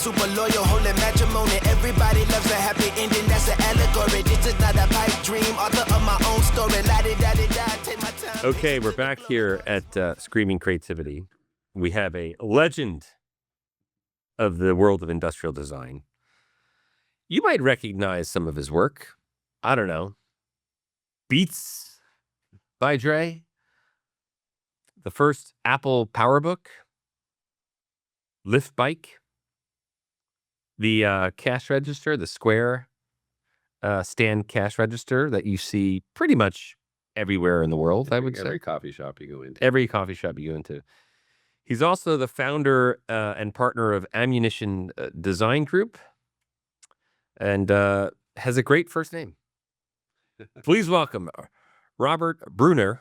super loyal, holding matrimony. Everybody loves a happy ending, that's an allegory. This is not a pipe dream, author of my own story. La-di-da-di-da, take my time. Okay, we're back here at Screaming Creativity. We have a legend of the world of industrial design. You might recognize some of his work. I don't know. Beats by Dre. The first Apple PowerBook. Lift bike. The cash register, the square stand cash register that you see pretty much everywhere in the world, I would say. Every coffee shop you go into. Every coffee shop you go into. He's also the founder and partner of Ammunition Design Group and has a great first name. Please welcome Robert Brunner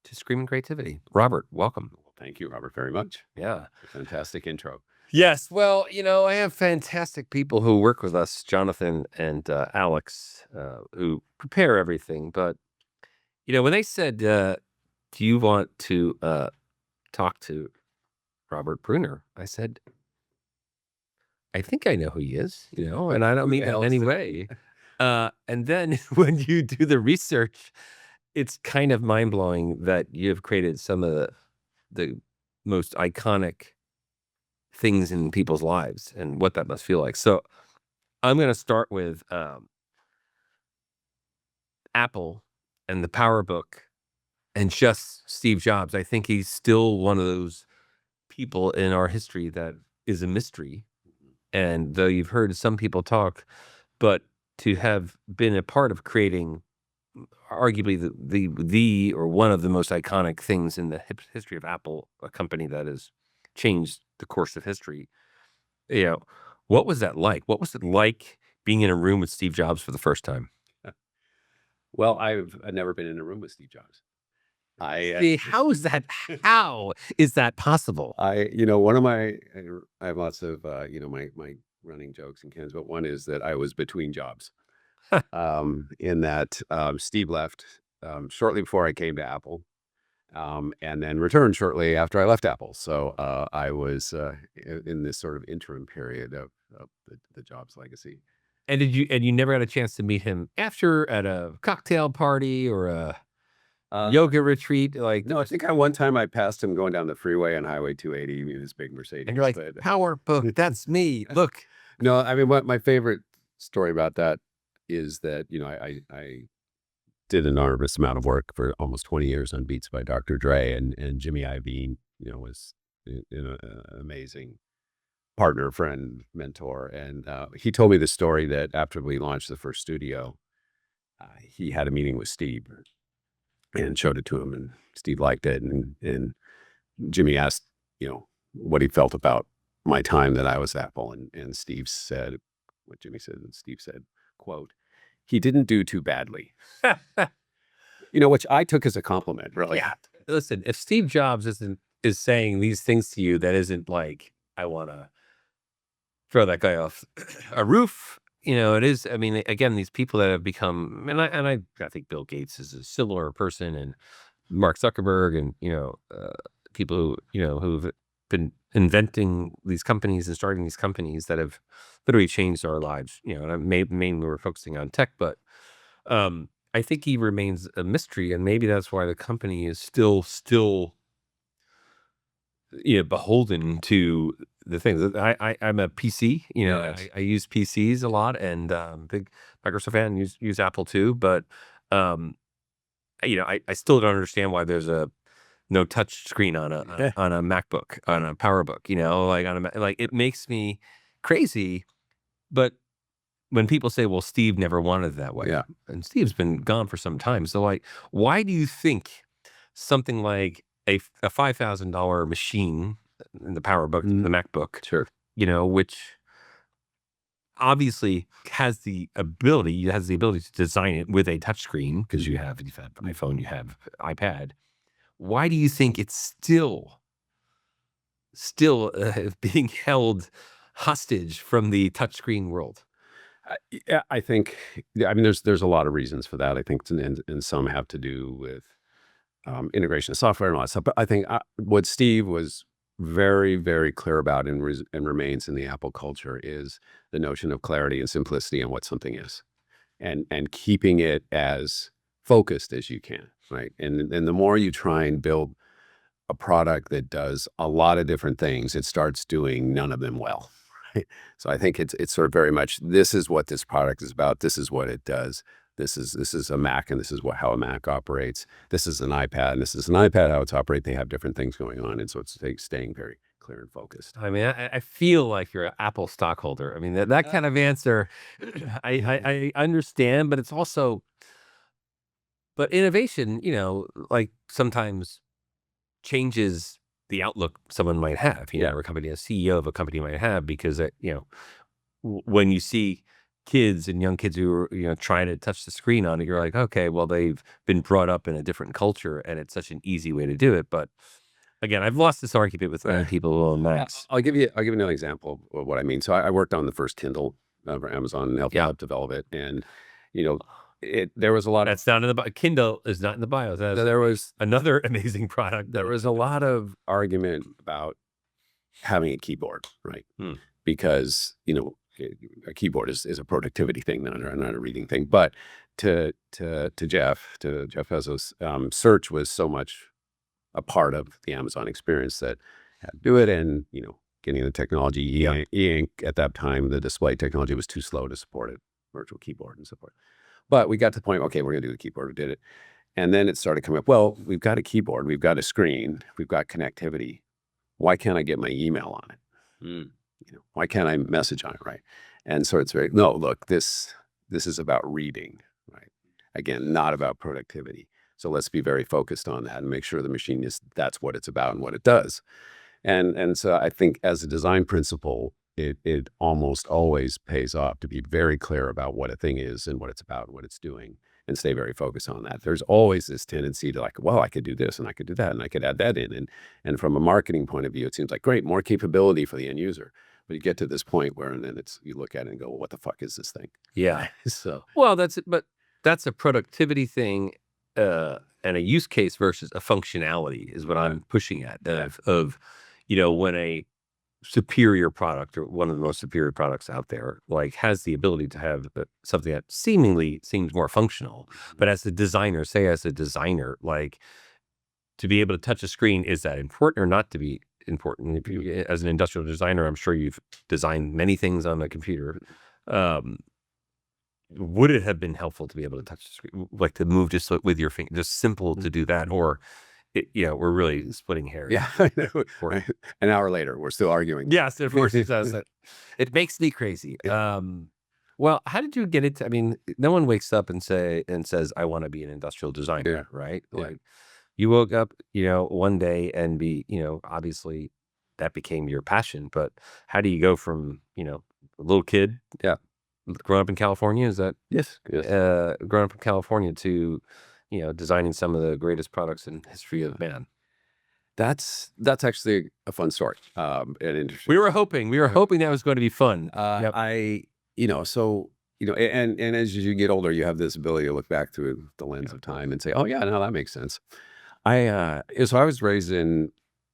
to Screaming Creativity. Robert, welcome. Thank you, Robert, very much. Yeah. Fantastic intro. Yes. Well, you know, I have fantastic people who work with us, Jonathan and Alex, who prepare everything. But, you know, when they said, do you want to talk to Robert Brunner, I said, I think I know who he is, you know, and I don't mean that in any way. And then when you do the research, it's kind of mind-blowing that you have created some of the most iconic things in people's lives and what that must feel like. So I'm going to start with Apple and the PowerBook and just Steve Jobs. I think he's still one of those people in our history that is a mystery. And though you've heard some people talk, but to have been a part of creating arguably the or one of the most iconic things in the history of Apple, a company that has changed the course of history. You know, what was that like? What was it like being in a room with Steve Jobs for the first time? Well, I've never been in a room with Steve Jobs. How is that possible? One of I have lots of, my running jokes and cans, but one is that I was between jobs. In that Steve left shortly before I came to Apple, and then returned shortly after I left Apple. So I was in this sort of interim period of the Jobs legacy. And you never had a chance to meet him after at a cocktail party or a yoga retreat? No, I think one time I passed him going down the freeway on Highway 280 in his big Mercedes. And you're like, PowerBook, that's me. Look. No, I mean, what my favorite story about that is that, I did an enormous amount of work for almost 20 years on Beats by Dr. Dre, and Jimmy Iovine, was an amazing partner, friend, mentor. And he told me the story that after we launched the first studio, he had a meeting with Steve and showed it to him, and Steve liked it. And Jimmy asked, what he felt about my time that I was at Apple. And Steve said, what Jimmy said, and Steve said, quote, "He didn't do too badly." Which I took as a compliment, really. Yeah. Listen, if Steve Jobs is saying these things to you, that isn't like, I want to throw that guy off a roof. It is. I mean, again, these people that have become, and I think Bill Gates is a similar person, and Mark Zuckerberg, and people who've been inventing these companies and starting these companies that have literally changed our lives. And mainly we're focusing on tech, but I think he remains a mystery, and maybe that's why the company is still beholden to the things. I'm a PC, Yes. I use PCs a lot, and big Microsoft fan, use Apple too, but I still don't understand why there's no touch screen on a MacBook, on a PowerBook, it makes me crazy. But when people say, well, Steve never wanted it that way, Yeah. and Steve's been gone for some time. So why do you think something like a $5,000 machine, the PowerBook, the MacBook, Sure. Which obviously has the ability to design it with a touchscreen, because you have iPhone, you have iPad. Why do you think it's still being held hostage from the touchscreen world? Yeah, I think, there's a lot of reasons for that. I think, and some have to do with integration of software and all that stuff. But I think what Steve was very, very clear about and remains in the Apple culture is the notion of clarity and simplicity on what something is, and keeping it as focused as you can, right? And the more you try and build a product that does a lot of different things, it starts doing none of them well. Right? So I think it's sort of very much, this is what this product is about. This is what it does. This is a Mac, and this is how a Mac operates. This is an iPad, and this is an iPad, how it's operate. They have different things going on, and so it's staying very clear and focused. I mean, I feel like you're an Apple stockholder. I mean, that kind of answer, I understand, but it's also, but innovation, like sometimes changes the outlook someone might have, or a CEO of a company might have, because, when you see kids and young kids who are, trying to touch the screen on it, you're like, okay, well, they've been brought up in a different culture and it's such an easy way to do it. But again, I've lost this argument with many people who own Macs. I'll give you another example of what I mean. So I worked on the first Kindle for Amazon and helped develop it. And, there was a lot of... That's not in the Kindle is not in the bio. There was another amazing product. There was a lot of argument about having a keyboard, right? Because, a keyboard is a productivity thing, not a reading thing. But to Jeff Bezos, search was so much a part of the Amazon experience that had to do it. And, getting the technology, e-ink at that time, the display technology was too slow to support it, virtual keyboard and so forth. But we got to the point, okay, we're going to do the keyboard. We did it. And then it started coming up, well, we've got a keyboard, we've got a screen, we've got connectivity. Why can't I get my email on it? Why can't I message on it, right? And so it's no, look, this is about reading, right? Again, not about productivity. So let's be very focused on that and make sure the machine that's what it's about and what it does. And so I think as a design principle, it almost always pays off to be very clear about what a thing is and what it's about and what it's doing, and stay very focused on that. There's always this tendency to well, I could do this and I could do that and I could add that in. And from a marketing point of view, it seems like great, more capability for the end user. But you get to this point where, and then you look at it and go, well, what the fuck is this thing? Yeah. So, well, that's a productivity thing, and a use case versus a functionality is what I'm pushing at, of when a superior product, or one of the most superior products out there, has the ability to have something that seemingly seems more functional, but as a designer, to be able to touch a screen, is that important or not to be important? If you, as an industrial designer, I'm sure you've designed many things on a computer. Would it have been helpful to be able to touch the screen, to move just with your finger, just simple to do that? Or we're really splitting hairs. Yeah, I know. An hour later, we're still arguing. Yes, of course it does. It makes me crazy. Well, how did you get it? I mean, no one wakes up and says, I want to be an industrial designer, right? Yeah. You woke up, one day and obviously that became your passion. But how do you go from, a little kid, growing up in California? Is that yes? Growing up in California to designing some of the greatest products in history of man? That's actually a fun story. And interesting. We were hoping that was going to be fun. And as you get older, you have this ability to look back through the lens of time and say, oh yeah, no, that makes sense. So I was raised in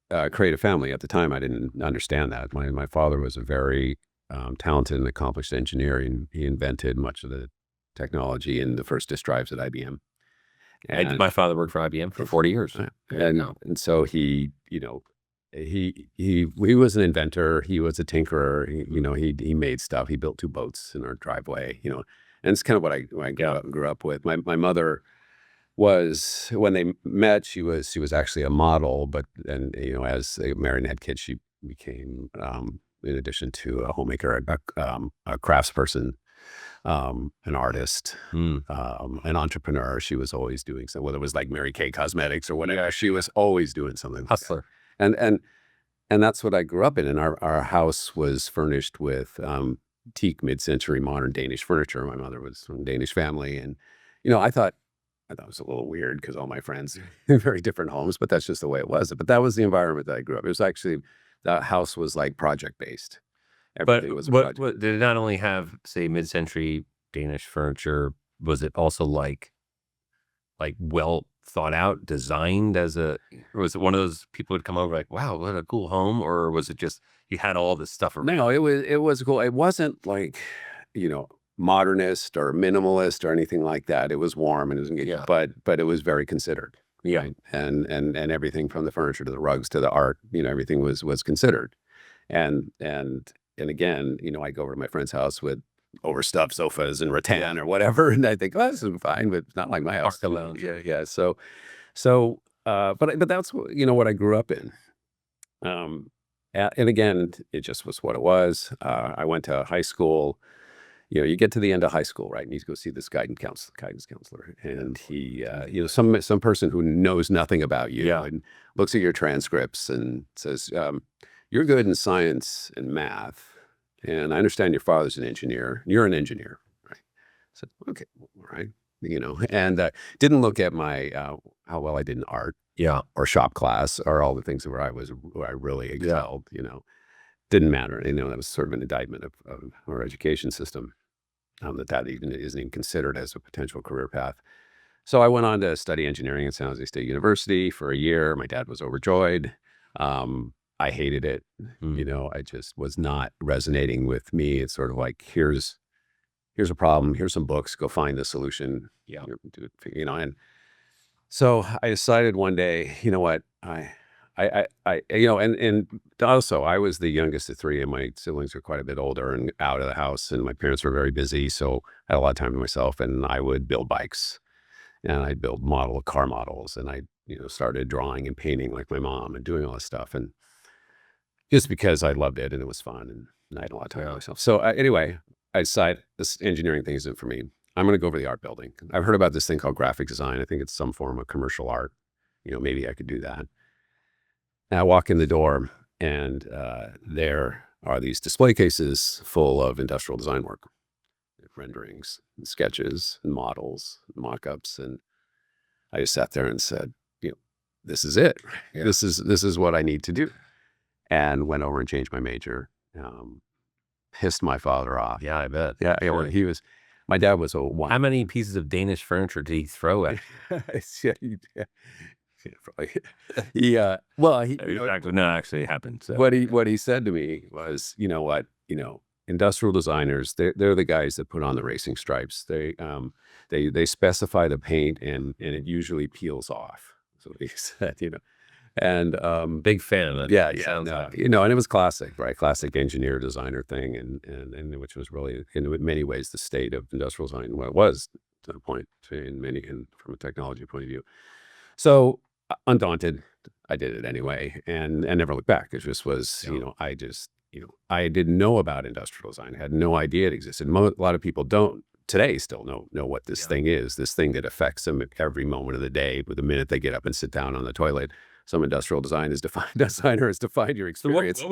a creative family. At the time, I didn't understand that. My father was a very talented and accomplished engineer, and he invented much of the technology in the first disk drives at IBM. And my father worked for IBM for 40 years. And so he was an inventor. He was a tinkerer. He made stuff. He built 2 boats in our driveway, and it's kind of what I grew up with. My mother was, when they met, she was actually a model, but then, as they married and had kids, she became, in addition to a homemaker, a craftsperson, an artist, an entrepreneur. She was always doing something, whether it was like Mary Kay Cosmetics or whatever. She was always doing something. Hustler. And that's what I grew up in. And our house was furnished with teak mid-century modern Danish furniture. My mother was from a Danish family. And, I thought it was a little weird because all my friends in very different homes, but that's just the way it was. But that was the environment that I grew up. It was actually, the house was like project-based. Everything was a project. What did it not only have, say, mid-century Danish furniture, was it also like well thought out, designed as or was it one of those people would come over like, wow, what a cool home? Or was it just you had all this stuff around? No, it was cool. It wasn't like, modernist or minimalist or anything like that. It was warm and it was engaging, Yeah. but it was very considered. Yeah. Right? And everything from the furniture to the rugs to the art, everything was considered. And again, I go over to my friend's house with overstuffed sofas and rattan or whatever, and I think, oh, this is fine, but it's not like my house. Park lounge. Yeah. But that's what I grew up in. And again, it just was what it was. I went to high school. You get to the end of high school, right? And you go see this guidance counselor, and he, some person who knows nothing about you, Yeah. and looks at your transcripts and says, "You're good in science and math, and I understand your father's an engineer. You're an engineer, right?" I said, "Okay, all right." And didn't look at my how well I did in art, Yeah. or shop class, or all the things where I really excelled. Didn't matter. That was sort of an indictment of our education system, that even isn't even considered as a potential career path. So I went on to study engineering at San Jose State University for a year. My dad was overjoyed. I hated it. I just was not resonating with me. It's sort of like, here's a problem. Here's some books. Go find the solution. Yeah. Do it. And so I decided one day, you know what, and also I was the youngest of three, and my siblings were quite a bit older and out of the house, and my parents were very busy, so I had a lot of time to myself, and I would build bikes, and I'd build car models, and I started drawing and painting like my mom and doing all this stuff, and just because I loved it and it was fun, and I had a lot of time to myself. So anyway, I decided this engineering thing isn't for me. I'm going to go over to the art building. I've heard about this thing called graphic design. I think it's some form of commercial art. Maybe I could do that. And I walk in the door, and there are these display cases full of industrial design work, renderings, and sketches, and models, and mock-ups. And I just sat there and said, this is it. Yeah. This is what I need to do. And went over and changed my major. Pissed my father off. Yeah, I bet. Yeah, Sure. my dad was a one. How many pieces of Danish furniture did he throw at you? Yeah, probably. Yeah. Well, Actually, it happened. So. what he said to me was, you know what, industrial designers, they're the guys that put on the racing stripes. They specify the paint, and it usually peels off. So he said, and Big fan of that. yeah, Sounds no, like. and it was classic, right? Classic engineer designer thing, and which was really in many ways the state of industrial design. Well, it was to the point from a technology point of view. So undaunted, I did it anyway, and never looked back. It just was, I didn't know about industrial design. I had no idea it existed. A lot of people don't today still know what this thing is, this thing that affects them at every moment of the day. With the minute they get up and sit down on the toilet, some industrial design is defined. Designer has defined your So experience.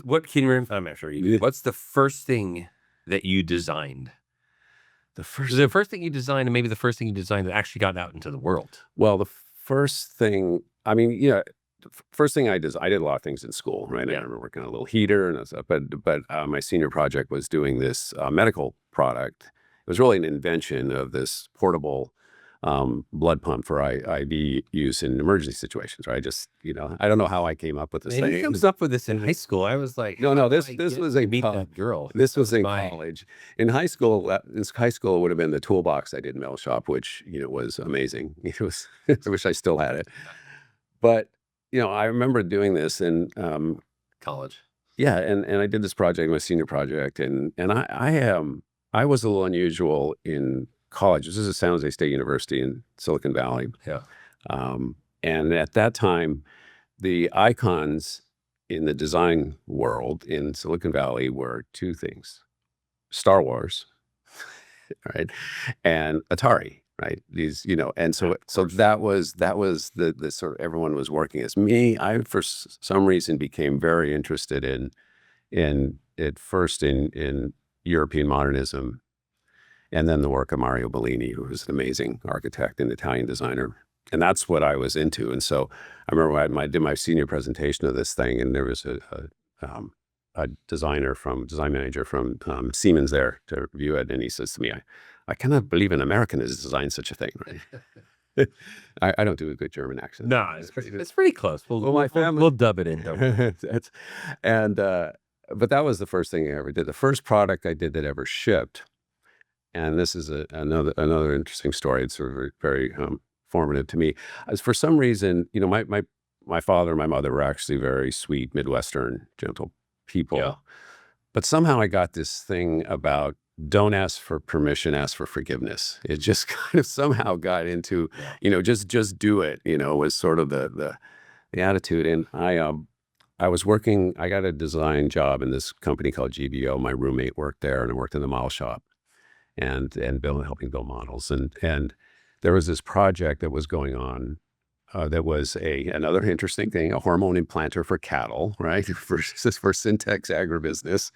what can you remember? I'm not sure. What's the first thing that you designed? The first thing you designed, and maybe the first thing you designed that actually got out into the world. Well, the first thing, first thing I did a lot of things in school, right? I remember working on a little heater and stuff, but my senior project was doing this medical product. It was really an invention of this portable blood pump for IV use in emergency situations, right? Just, I don't know how I came up with this thing. He comes up with this in high school. I was like, No, this was a meet that girl. This was in college. In high school, it would have been the toolbox I did in metal shop, which, was amazing. It was, I wish I still had it. But, I remember doing this in College. Yeah, and I did this project, my senior project, and I was a little unusual in college. This is at San Jose State University in Silicon Valley. Yeah. And at that time, the icons in the design world in Silicon Valley were two things: Star Wars, right, and Atari, right? These, and so that was the sort of everyone was working as me. I, for some reason, became very interested in European modernism, and then the work of Mario Bellini, who was an amazing architect and Italian designer. And that's what I was into. And so I remember I did my senior presentation of this thing, and there was a design manager from Siemens there to review it. And he says to me, I cannot believe an American has designed such a thing, right? I don't do a good German accent. No, it's pretty close. Well, my family, we'll dub it in. Don't worry. and but that was the first thing I ever did. The first product I did that ever shipped, and this is another interesting story. It's sort of very formative to me. As for some reason, my father and my mother were actually very sweet, Midwestern, gentle people. Yeah. But somehow I got this thing about don't ask for permission, ask for forgiveness. It just kind of somehow got into, just do it, was sort of the attitude. And I was working, I got a design job in this company called GBO. My roommate worked there, and I worked in the model shop and helping build models. And there was this project that was going on that was another interesting thing, a hormone implanter for cattle, right? For Syntex agribusiness.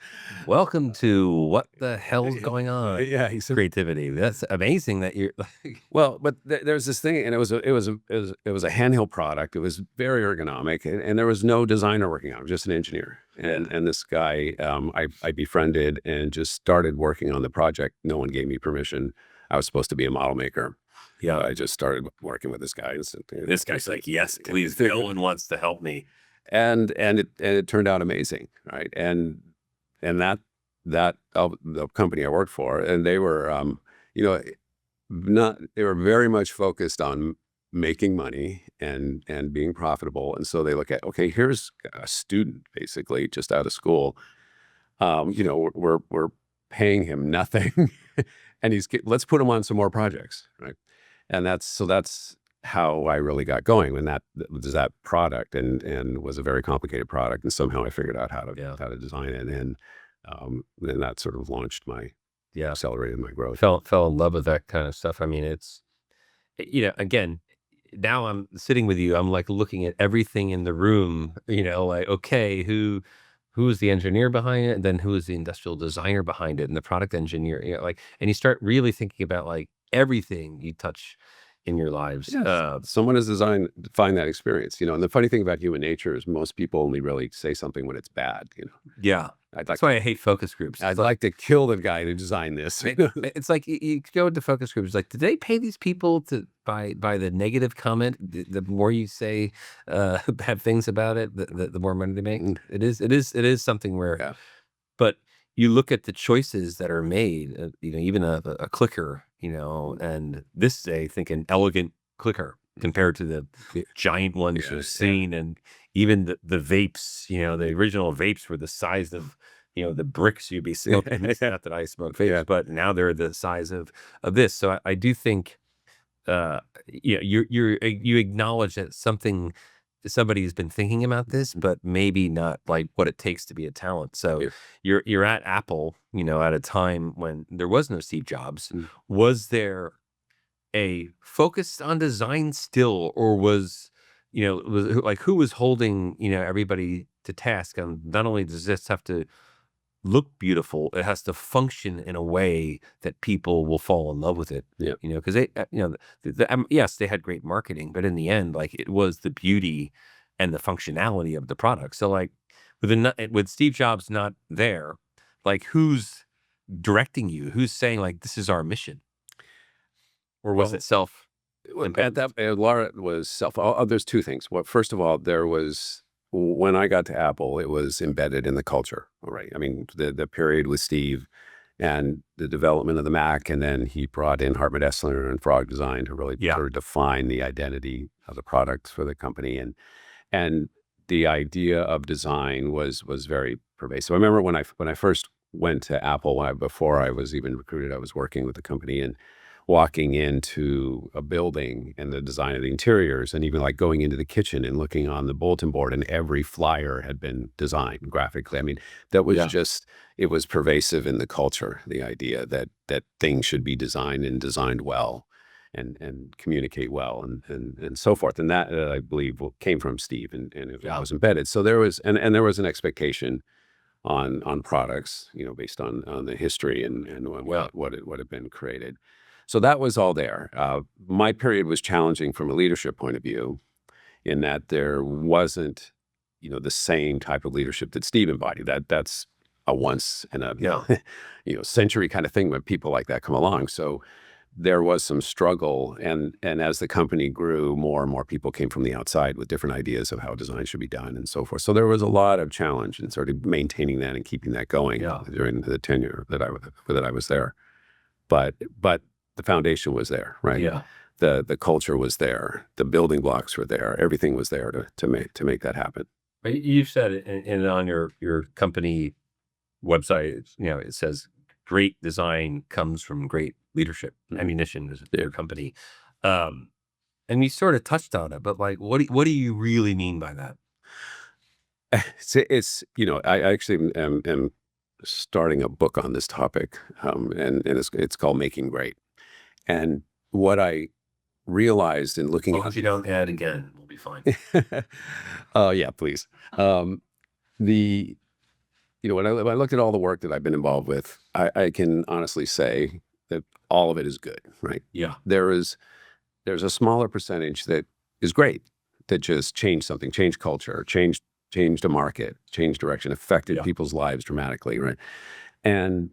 Welcome to What the Hell's Going On? Yeah, he said, Creativity. That's amazing that you're like, well, but there's this thing, and it was a handheld product. It was very ergonomic, and there was no designer working on it, just an engineer. And this guy I befriended and just started working on the project. No one gave me permission. I was supposed to be a model maker. Yeah, I just started working with this guy. And this guy's like, yes, please. No one wants to help me. And it turned out amazing, right? And that the company I worked for, and they were they were very much focused on making money and being profitable. And so they look at, okay, here's a student basically just out of school. We're paying him nothing, and let's put him on some more projects, right? And that's how I really got going. And that was that product, and was a very complicated product. And somehow I figured out how to design it, and then that sort of launched accelerated my growth. Fell in love with that kind of stuff. I mean, it's again, now I'm sitting with you. I'm like looking at everything in the room. Like, okay, who is the engineer behind it, and then who is the industrial designer behind it, and the product engineer. And you start really thinking about like everything you touch in your lives. Yes. Someone has defined that experience, and the funny thing about human nature is most people only really say something when it's bad, Yeah. That's why I hate focus groups. I'd like to kill the guy who designed this. It's like you go into focus groups, like, did they pay these people to by the negative comment? The more you say bad things about it, the more money they make. It is something where, but you look at the choices that are made, even a clicker, and this is an elegant clicker compared to the giant ones you've seen. And even the vapes, the original vapes were the size of, the bricks you'd be smoking. Not that I smoke vapes, but now they're the size of this. So I do think, you acknowledge that somebody's been thinking about this, but maybe not like what it takes to be a talent. So you're at Apple, at a time when there was no Steve Jobs. Was there a focus on design still, or was like, who was holding everybody to task? And not only does this have to look beautiful, it has to function in a way that people will fall in love with it. Because they yes, they had great marketing, but in the end, like, it was the beauty and the functionality of the product. So like with Steve Jobs not there, like, who's directing you? Who's saying like, this is our mission? Or was it self? At that, a lot was self. There's two things. Well, first of all, there was, when I got to Apple, it was embedded in the culture, right? I mean, the period with Steve and the development of the Mac, and then he brought in Hartmut Esslinger and Frog Design to really sort of define the identity of the product for the company. And the idea of design was very pervasive. I remember when I first went to Apple, before I was even recruited, I was working with the company, and walking into a building and the design of the interiors, and even like going into the kitchen and looking on the bulletin board, and every flyer had been designed graphically. I mean, that was just, it was pervasive in the culture, the idea that things should be designed and designed well and communicate well and so forth. And that, I believe, came from Steve, and it was embedded. So there was, and there was an expectation on products, based on the history and what had been created. So that was all there. My period was challenging from a leadership point of view, in that there wasn't, the same type of leadership that Steve embodied. That's a once in a century kind of thing when people like that come along. So there was some struggle, and as the company grew, more and more people came from the outside with different ideas of how design should be done and so forth. So there was a lot of challenge in sort of maintaining that and keeping that going during the tenure that I was there. But the foundation was there, right? Yeah. The culture was there, the building blocks were there, everything was there to make that happen. You said in on your company website, it says great design comes from great leadership. Ammunition is your company, and you sort of touched on it, but like, what do you really mean by that? It's I actually am starting a book on this topic, and it's called Making Great. And what I realized in looking If you don't add again, we'll be fine. Oh yeah, please. When I looked at all the work that I've been involved with, I can honestly say that all of it is good, right? Yeah. There's a smaller percentage that is great, that just changed something, changed culture, changed a market, changed direction, affected people's lives dramatically, right? And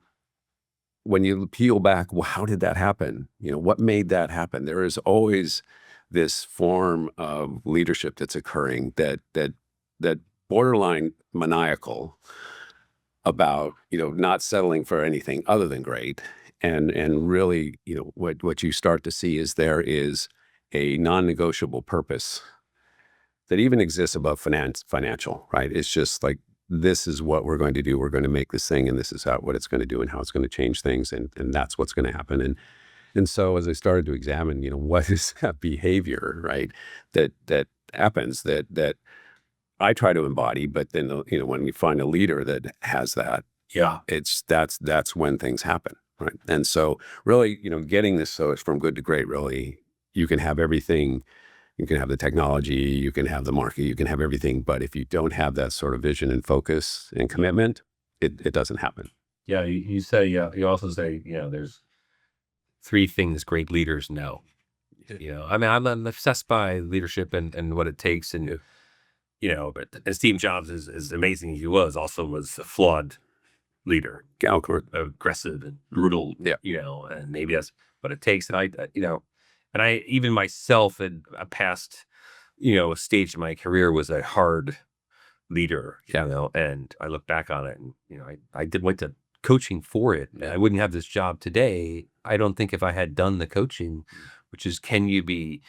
when you peel back, well, how did that happen? What made that happen? There is always this form of leadership that's occurring that borderline maniacal about not settling for anything other than great, and really what you start to see is there is a non-negotiable purpose that even exists above financial, right? It's just like, this is what we're going to do. We're going to make this thing, and this is what it's going to do and how it's going to change things, and that's what's going to happen. And so as I started to examine, what is that behavior, right? That happens that I try to embody, but then when you find a leader that has that, that's when things happen, right? And so really, getting this, so it's from good to great. Really, you can have everything. You can have the technology, you can have the market, you can have everything, but if you don't have that sort of vision and focus and commitment, it doesn't happen. Yeah, you say, you also say, there's 3 things great leaders know. I'm obsessed by leadership and what it takes, and but Steve Jobs, as amazing as he was, also was a flawed leader, aggressive and brutal. And maybe that's what it takes. And I even myself in a past, stage of my career was a hard leader, and I look back on it, and I went to coaching for it. I wouldn't have this job today, I don't think, if I had done the coaching, which is, can you be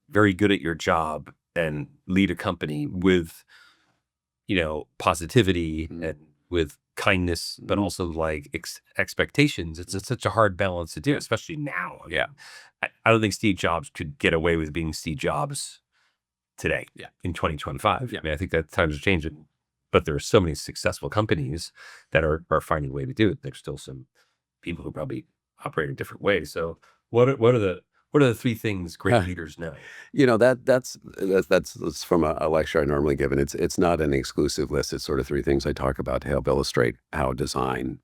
very good at your job and lead a company with, positivity and with kindness, but also like expectations. It's such a hard balance to do, especially now. I don't think Steve Jobs could get away with being Steve Jobs today in 2025. I mean, I think that times are changing, but there are so many successful companies that are finding a way to do it. There's still some people who probably operate in different ways. So what are the 3 things great leaders know? That's from a lecture I normally give, and it's not an exclusive list. It's sort of 3 things I talk about to help illustrate how design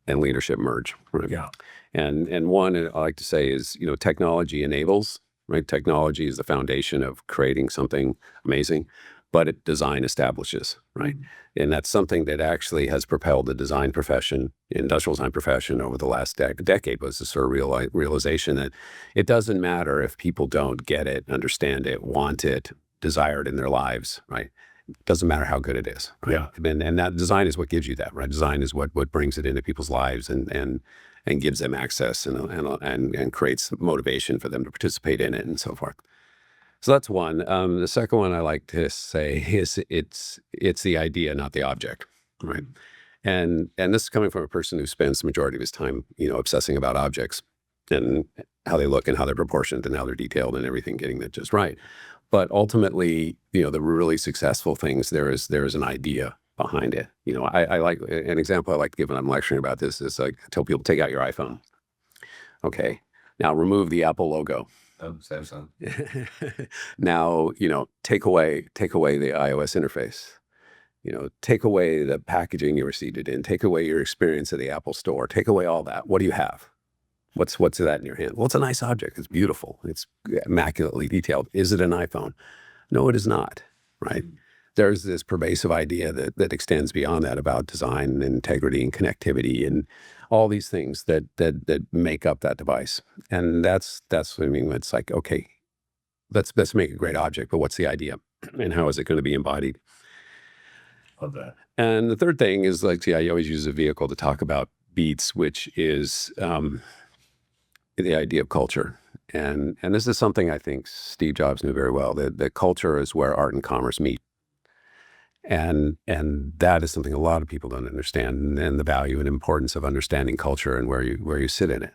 and leadership merge. Right? Yeah. And one I like to say is, technology enables, right? Technology is the foundation of creating something amazing, but design establishes, right? And that's something that actually has propelled the design profession, industrial design profession, over the last decade, was the sort of realization that it doesn't matter if people don't get it, understand it, want it, desire it in their lives, right? It doesn't matter how good it is. Right? And that design is what gives you that, right? Design is what brings it into people's lives and gives them access and creates motivation for them to participate in it and so forth. So that's one. The second one I like to say is it's the idea, not the object, right? And this is coming from a person who spends the majority of his time, obsessing about objects and how they look and how they're proportioned and how they're detailed and everything, getting that just right. But ultimately, the really successful things, there is an idea behind it. I like an example I like to give when I'm lecturing about this is, like, I tell people, take out your iPhone. Okay, now remove the Apple logo. Oh, Samsung. Now, take away the iOS interface. Take away the packaging you received it in. Take away your experience at the Apple store. Take away all that. What do you have? What's that in your hand? Well, it's a nice object. It's beautiful. It's immaculately detailed. Is it an iPhone? No, it is not, right? there's this pervasive idea that extends beyond that about design and integrity and connectivity and all these things that make up that device. And that's what I mean. It's like, okay, let's make a great object, but what's the idea and how is it going to be embodied? Love that. And the third thing is like, I always use a vehicle to talk about Beats, which is the idea of culture. And this is something I think Steve Jobs knew very well, that culture is where art and commerce meet. And that is something a lot of people don't understand, and the value and importance of understanding culture and where you sit in it.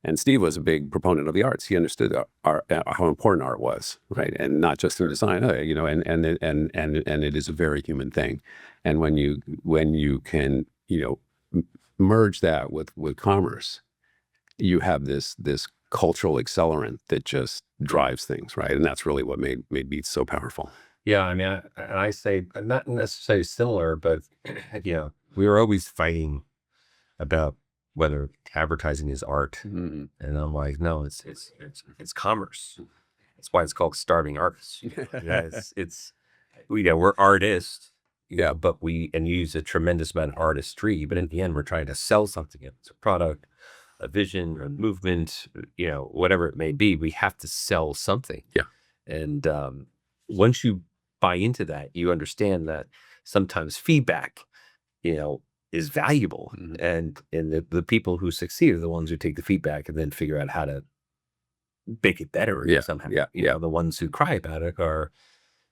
And Steve was a big proponent of the arts. He understood art, how important art was, right? And not just through design, you know, and it is a very human thing. And when you can, you know, merge that with commerce, you have this cultural accelerant that just drives things, right? And that's really what made Beats so powerful. Yeah, I mean, I say not necessarily similar, but you know, we were always fighting about whether advertising is art, and I'm like, no, it's commerce. That's why it's called starving artists. Yeah, we're artists, Yeah. but we use a tremendous amount of artistry. But in the end, we're trying to sell something. It's a product, a vision, a movement, you know, whatever it may be. We have to sell something. Yeah. And once you buy into that, you understand that sometimes feedback, you know, is valuable. And the people who succeed are the ones who take the feedback and then figure out how to make it better somehow. You know, the ones who cry about it are,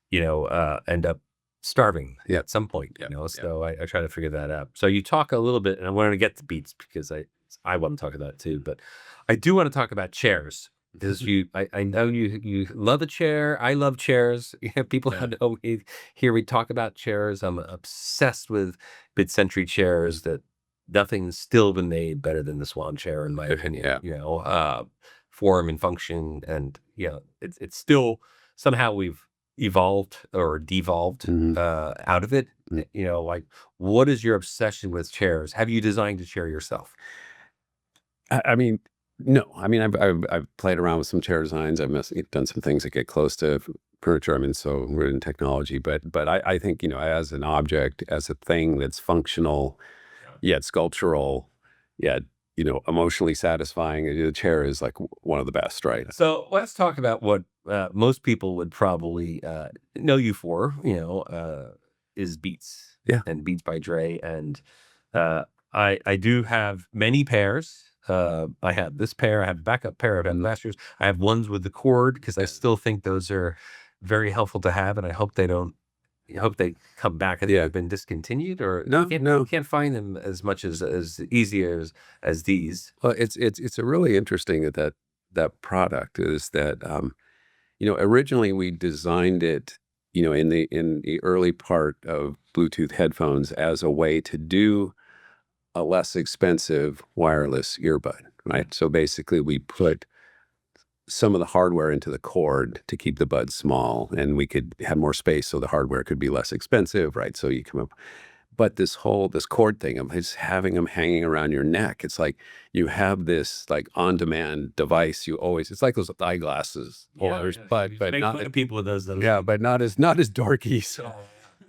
you know, end up starving at some point, you know. So I try to figure that out. So you talk a little bit, and I wanted to get to Beats because I want to talk about it too, but I do want to talk about chairs. Because I know you love a chair. I love chairs. People hear me talk about chairs. I'm obsessed with mid-century chairs. That nothing's still been made better than the Swan chair, in my opinion. You know, form and function, and you know, it's still somehow we've evolved or devolved out of it. You know, like, what is your obsession with chairs? Have you designed a chair yourself? I mean, no. I mean, I've played around with some chair designs. I've done some things that get close to furniture. I mean, so we're in technology, but I think, you know, as an object, as a thing that's functional, yet sculptural, yet, you know, emotionally satisfying, the chair is like one of the best, right? So let's talk about what most people would probably know you for, you know, is Beats. Yeah. And Beats by Dre. And I do have many pairs. I have this pair. I have a backup pair of last year's. I have ones with the cord because I still think those are very helpful to have, and I hope they don't. I hope they come back. I think they've been discontinued, or you can't find them as much as easy as these. Well, it's a really interesting that product is that you know, originally we designed it, you know, in the early part of Bluetooth headphones as a way to do a less expensive wireless earbud, right? So basically we put some of the hardware into the cord to keep the buds small, and we could have more space so the hardware could be less expensive, right? So you come up, but this cord thing of just having them hanging around your neck, it's like you have this like on-demand device. It's like those eyeglasses, but not people with those. But not as dorky. So.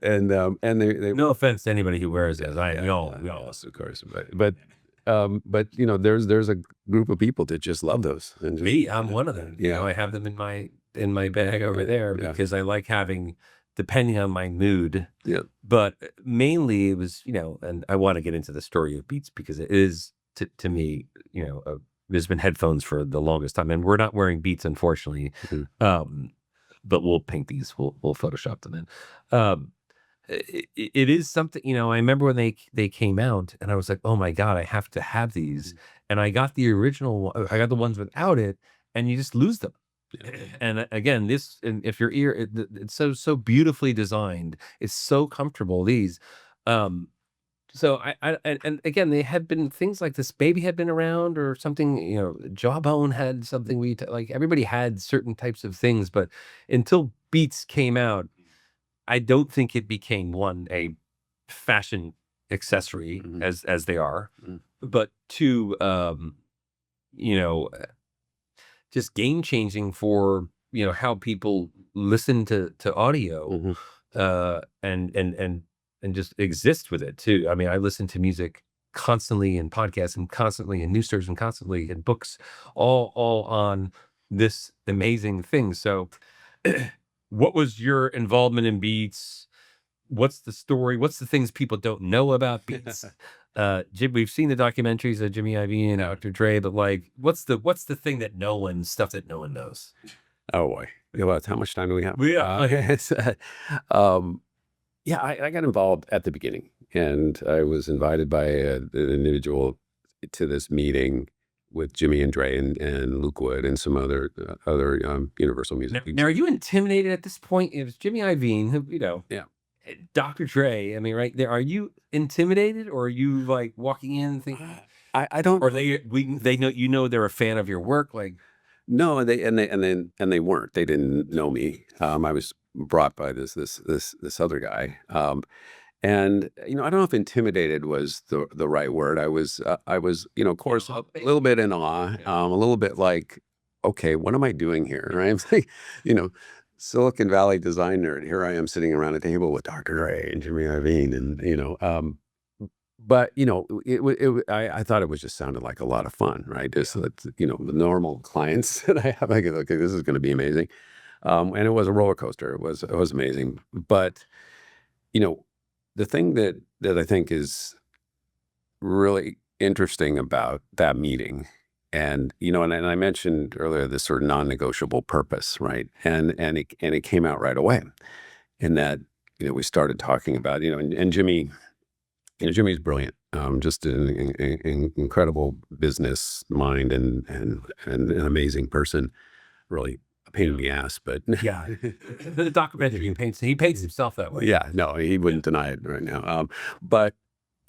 And they no offense to anybody who wears it. We all, of course, but you know, there's a group of people that just love those. And I'm one of them. You know, I have them in my bag over there because I like having, depending on my mood. Yeah. But mainly it was, you know, and I want to get into the story of Beats because it is to me, you know, there's been headphones for the longest time, and we're not wearing Beats, unfortunately. But we'll paint these. We'll Photoshop them in. It is something, you know, I remember when they came out and I was like, oh my God, I have to have these. And I got the original, I got the ones without it, and you just lose them. And again, if your ear, it's so beautifully designed. It's so comfortable, these. So and again, they had been things like this baby had been around or something, you know, Jawbone had something like everybody had certain types of things, but until Beats came out, I don't think it became a fashion accessory as they are, but two, you know, just game changing for, you know, how people listen to audio. and just exist with it too. I mean, I listen to music constantly in podcasts and constantly in news stories and constantly in books, all on this amazing thing. So what was your involvement in Beats? What's the story? What's the things people don't know about Beats? Jim, we've seen the documentaries of Jimmy Iovine and Dr. Dre, but like, what's the thing that stuff that no one knows? Oh boy. Well, how much time do we have? Yeah, I got involved at the beginning, and I was invited by an individual to this meeting with Jimmy and Dre and Luke Wood and some other Universal Music. Now, are you intimidated at this point? It was Jimmy Iovine, who, Yeah. Dr. Dre. I mean, right there, are you intimidated, or are you like walking in and thinking, I don't, or they know they're a fan of your work, like? No, they weren't. They didn't know me. I was brought by this other guy, and I don't know if intimidated was the right word. I was of course a little bit in awe, a little bit like, okay, what am I doing here? Right? I'm like, Silicon Valley design nerd. Here I am sitting around a table with Dr. Dre and Jimmy Iovine, and but I thought it was just sounded like a lot of fun, right? Just the normal clients that I have, I go, okay, this is going to be amazing, and it was a roller coaster. It was amazing, but the thing that I think is really interesting about that meeting, and and I mentioned earlier this sort of non-negotiable purpose, right? And it came out right away, in that we started talking about and Jimmy. Jimmy's brilliant, just an incredible business mind and an amazing person. Really a pain in the ass, but yeah, the documentary he paints himself that way. Yeah, no, he wouldn't deny it right now. But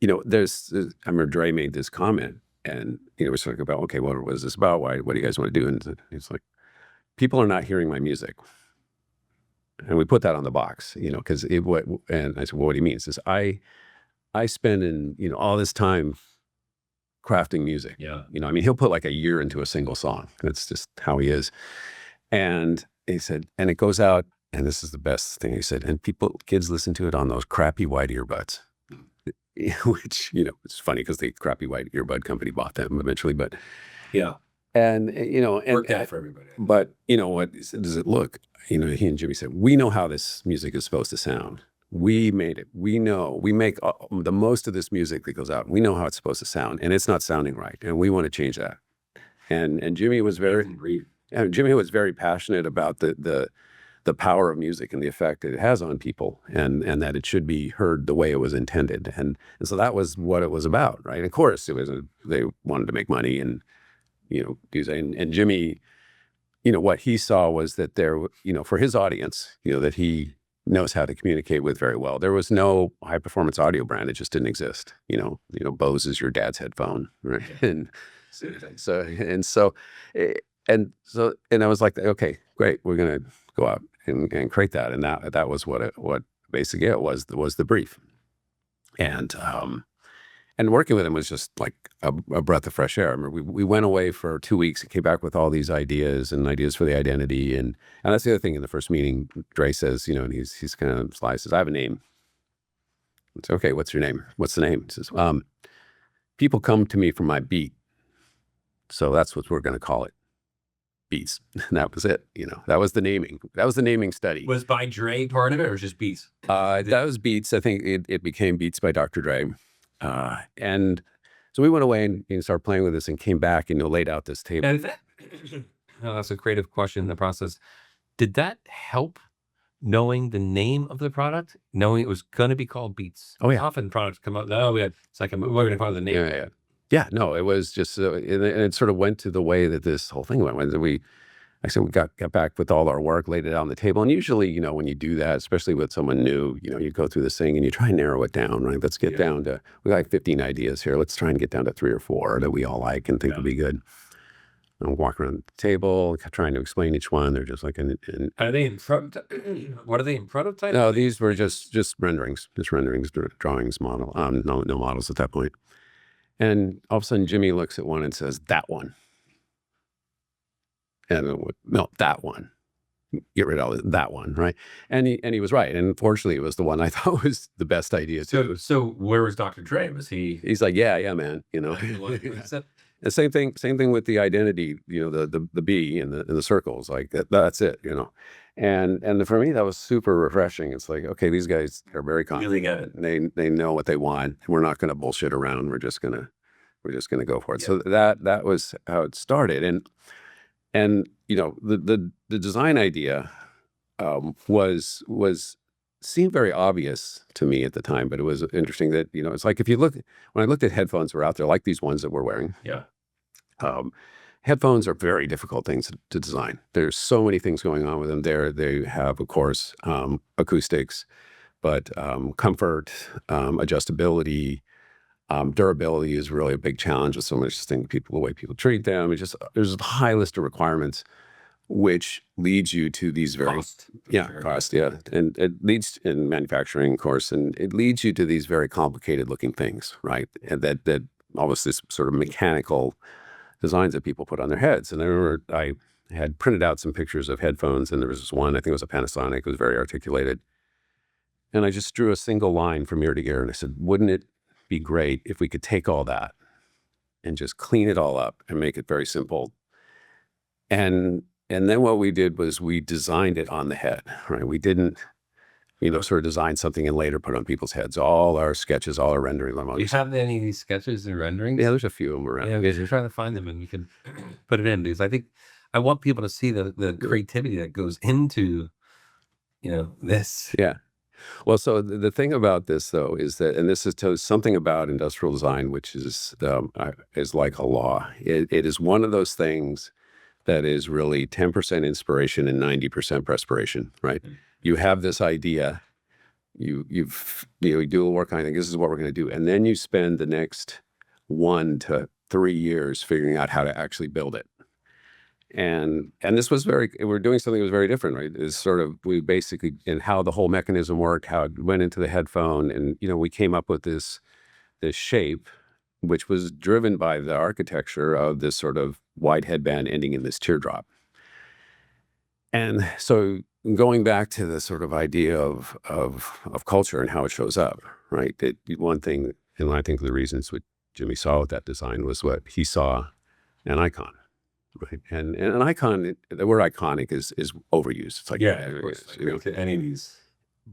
there's I remember Dre made this comment, and we're talking about, okay, what was this about? What do you guys want to do? And he's like, people are not hearing my music. And we put that on the box, because and I said, well, what do you mean? He says, I spend all this time crafting music. Yeah. I mean, he'll put like a year into a single song. That's just how he is. And he said, and it goes out, and this is the best thing he said, and kids listen to it on those crappy white earbuds, which, it's funny because the crappy white earbud company bought them eventually, but yeah. And, and worked out for everybody. But what does it look? He and Jimmy said, we know how this music is supposed to sound. We made it. We know. We make the most of this music that goes out. We know how it's supposed to sound, and it's not sounding right, and we want to change that. And Jimmy was very passionate about the power of music and the effect that it has on people, and that it should be heard the way it was intended. And so that was what it was about, right? And of course, they wanted to make money and and Jimmy, what he saw was that there, for his audience, that he knows how to communicate with very well. There was no high performance audio brand. It just didn't exist. Bose is your dad's headphone, right? And so I was like, okay, great. We're going to go out and create that. And that was what basically it was the brief. And working with him was just like a breath of fresh air. I remember we went away for 2 weeks and came back with all these ideas for the identity. And that's the other thing in the first meeting. Dre says, and he's kind of sly, says, I have a name. It's okay. What's your name? What's the name? He says, people come to me for my beat. So that's what we're going to call it. Beats. And that was it. That was the naming. That was the naming study. Was by Dre part of it, or just Beats? That was Beats. I think it became Beats by Dr. Dre. And so we went away and started playing with this and came back and laid out this table. And that's a creative question in the process. Did that help knowing the name of the product, knowing it was going to be called Beats? Oh, yeah. Often products come up, it's like, we're going to call it the name. Yeah, no, it was just, and it sort of went to the way that this whole thing went. We got back with all our work, laid it out on the table. And usually, when you do that, especially with someone new, you go through this thing and you try and narrow it down, right? Let's get down to, we got like 15 ideas here. Let's try and get down to 3 or 4 that we all like and think will be good. And walk around the table, trying to explain each one. They're just like, are they in what are they in prototype? No, these were just renderings, drawings, model, no models at that point. And all of a sudden, Jimmy looks at one and says, that one. And I went, no, that one. get rid of that one, right? And he was right. And fortunately, it was the one I thought was the best idea too. So where was Dr. Dre? Was he? He's like, yeah, man, you know. The same thing with the identity, you know, the B and the circles, like that's it, you know. And for me, that was super refreshing. It's like, okay, these guys are very confident. They know what they want. We're not going to bullshit around. We're just gonna go for it. So that was how it started. And you know, the design idea was seemed very obvious to me at the time, but it was interesting that, you know, it's like, if you look, when I looked at headphones that were out there, like these ones that we're wearing, headphones are very difficult things to design. There's so many things going on with them there. They have, of course, acoustics, but comfort, adjustability, durability is really a big challenge with so much things, the way people treat them. It's just, there's a high list of requirements, which leads you to these very cost, and it leads in manufacturing, of course, and it leads you to these very complicated looking things, right? And that almost this sort of mechanical designs that people put on their heads. And I remember I had printed out some pictures of headphones, and there was this one, I think it was a Panasonic, it was very articulated, and I just drew a single line from ear to ear, and I said, wouldn't it be great if we could take all that and just clean it all up and make it very simple? And then what we did was we designed it on the head, right? We didn't, you know, sort of design something and later put it on people's heads. All our sketches, all our rendering. Do you have any of these sketches and renderings? Yeah, there's a few of them around. Yeah, because you're trying to find them and you can put it in. Because I think I want people to see the creativity that goes into, you know, this. Yeah. Well, so the thing about this, though, is that, and this is something about industrial design, which is like a law. It is one of those things that is really 10% inspiration and 90% perspiration, right? Mm-hmm. You have this idea, you do a little work on it, this is what we're going to do. And then you spend the next 1 to 3 years figuring out how to actually build it. And this was we're doing something that was very different, right? It's sort of, we basically, and how the whole mechanism worked, how it went into the headphone. And, you know, we came up with this shape, which was driven by the architecture of this sort of wide headband ending in this teardrop. And so going back to the sort of idea of culture and how it shows up, right? One thing, and I think the reasons what Jimmy saw with that design was what he saw, an icon, right? And an icon, the word iconic is overused. It's like, of course, you know, to any of these.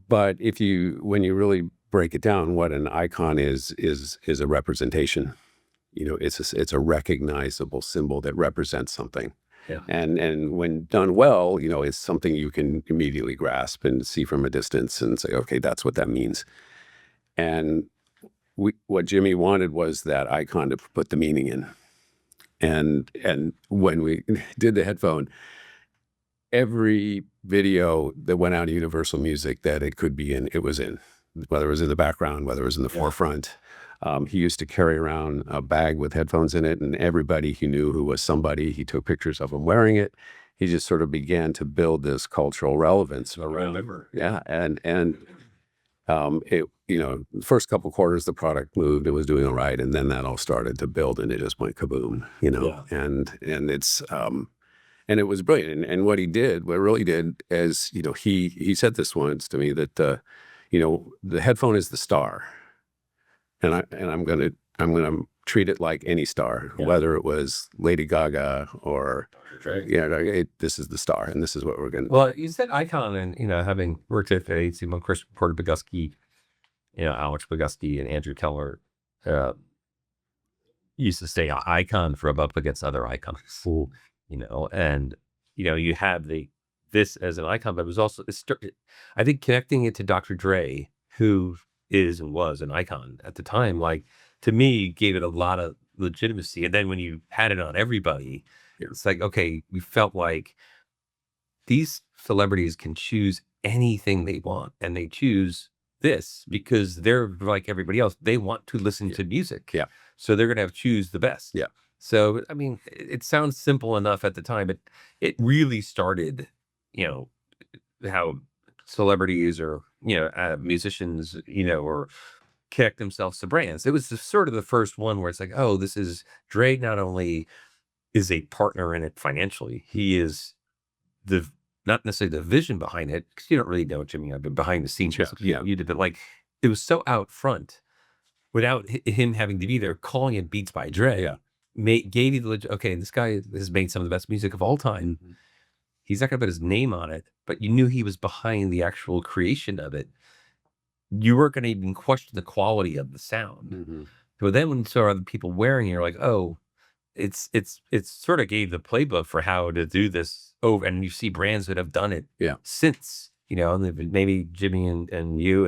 But when you really break it down, what an icon is a representation. You know, it's a recognizable symbol that represents something. Yeah. And when done well, you know, it's something you can immediately grasp and see from a distance and say, okay, that's what that means. And what Jimmy wanted was that icon to put the meaning in. And when we did the headphone, every video that went out of Universal Music that it could be in, it was in. Whether it was in the background, whether it was in the forefront. He used to carry around a bag with headphones in it, and everybody he knew who was somebody, he took pictures of them wearing it. He just sort of began to build this cultural relevance around it. Yeah, and it, you know, the first couple quarters the product moved, it was doing all right, and then that all started to build, and it just went kaboom, you know. Yeah. And it's and it was brilliant. And what really did is, you know, he said this once to me that you know, the headphone is the star, and I'm gonna treat it like any star, whether it was Lady Gaga or this is the star, and this is what we're gonna. Well, you said icon, and you know, having worked at ACM, Chris Porter Bogusky, you know, Alex Bogusky and Andrew Keller used to say icon for up against other icons. Ooh. You know, and you know, you have this as an icon, but it was also, I think, connecting it to Dr. Dre, who is and was an icon at the time, like, to me, gave it a lot of legitimacy. And then when you had it on everybody, it's like, okay, we felt like these celebrities can choose anything they want, and they choose this because they're like everybody else. They want to listen to music. Yeah. So they're going to choose the best. Yeah. So, I mean, it sounds simple enough at the time, but it really started, you know, how celebrities or, you know, musicians, you know, or connect themselves to brands. It was sort of the first one where it's like, oh, this is Dre not only is a partner in it financially, he is the not necessarily the vision behind it, because you don't really know Jimmy. I've been behind the scenes. Yeah. You did, but like it was so out front without him having to be there, calling it Beats by Dre. Yeah. Gave you the okay. This guy has made some of the best music of all time. Mhm. He's not going to put his name on it, but you knew he was behind the actual creation of it. You weren't going to even question the quality of the sound. Mhm. So then when you saw other people wearing it, you're like, oh, it's sort of gave the playbook for how to do this over. And you see brands that have done it Yeah. since, you know, maybe Jimmy and you